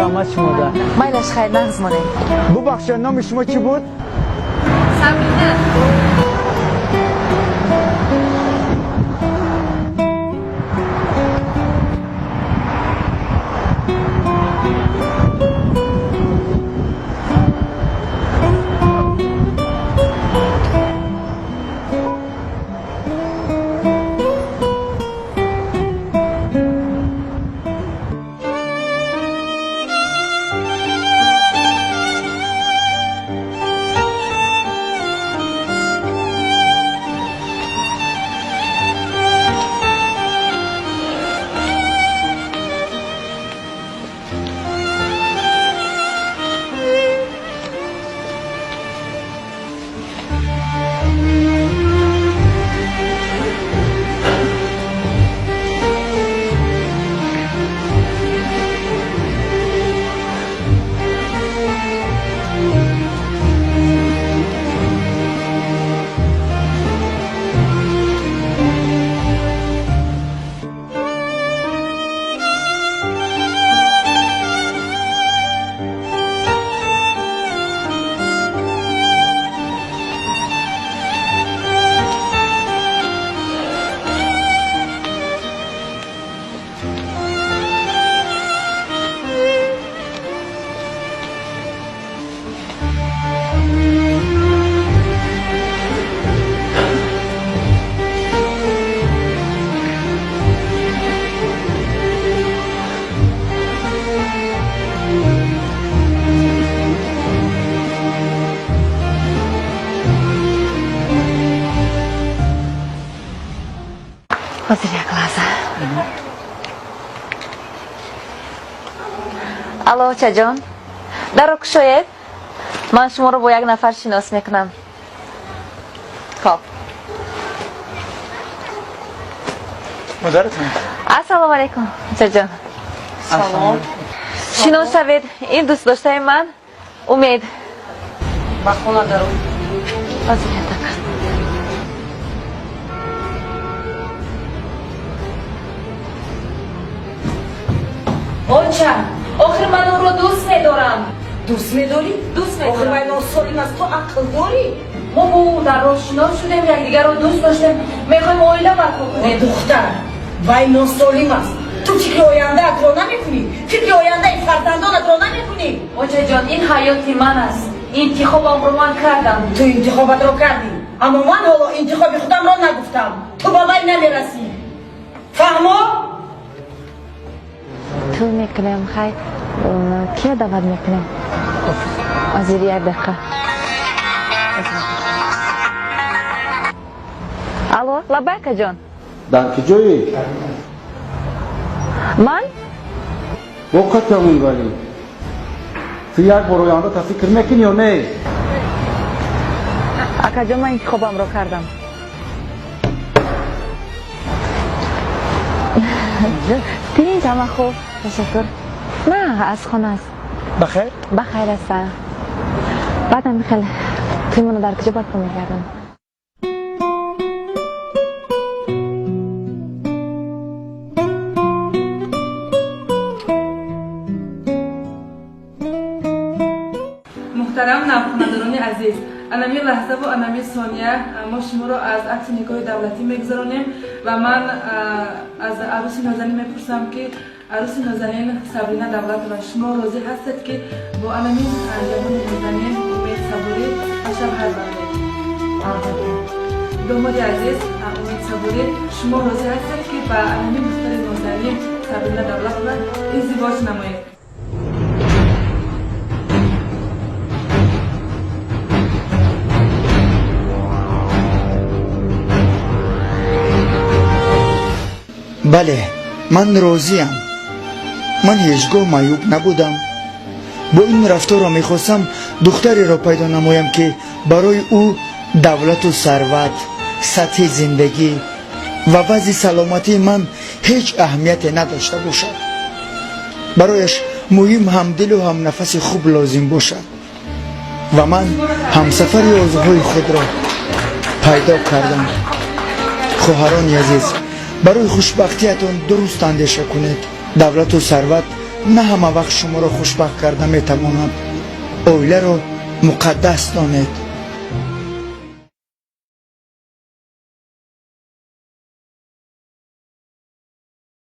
قامت شما ده. مایلش خیر نغز مانه. ببخشید نام شما چی بود؟ سمینه. حاضر یک لحظه. الو چه جان؟ در رو کشوید؟ من شما رو با یک نفر شناس میکنم. خب مدارتون. السلام علیکم چه جان؟ سلام. شناس شوید این دوست داشته من امید. با خونه دارم. حاضر یک دقیقه. آنچه آخر من اون رو دوست میدارم. دوست میداری؟ دوست آخر میدارم. من 9 سالیم از تو عقل داری؟ ما با او در راه شناس شدیم یک دیگر رو دوست داشتیم میخوایم آیله برپا کنیم. دختر وای 9 سالیم است تو فکر آینده ات را نمیکنی؟ فکر آینده فرزندانت را نمیکنی؟ آجا جان این حیات من است. انتخابم رو من کردم. تو انتخابت را کردی اما من حالا انتخاب خودم را نگفتم. تو به من نمیرسی فهمو؟ تو میکنم خیر کیا دعوت میکنم؟ از یک دقیقه. الو لبیک جان. در کجایی؟ من؟ وقت ولی تو یک بار آینده تا فکر میکنی یا نه؟ اکا جان من انتخابم رو کردم. دیدین تمام خوب تشکر. نه از خانه است. بخیر؟ بخیر است. بعدم میخوام توی منو در کجا باید میگردم. محترم نوخوندگان عزیز، انمی لحظه و انمی ثانیه ما شما را از عکس نکاح دولتی میگذرانیم و من از عروس نازنین میپرسم که عروس نازنین صبرینه دولت و شما راضی هستید که با انمی جوان نازنین امید صبوری و شوهر بندید؟ داماد عزیز امید صبوری شما راضی هستید که با انمی دختر نازنین صبرینه دولت و ازدواج نمایید؟ بله من راضیم. من هیچگاه معیوب نبودم. با این رفتار را میخواستم دختری را پیدا نمایم که برای او دولت و ثروت، سطح زندگی و وضع سلامتی من هیچ اهمیتی نداشته باشد. برایش مهم هم دل و هم نفس خوب لازم باشد و من همسفر آرزوهای خود را پیدا کردم. خواهران عزیز، برای خوشبختیتان درست اندیشه کنید. دولت و ثروت نه همه وقت شما را خوشبخت کرده میتواند. اویله را مقدس دانید.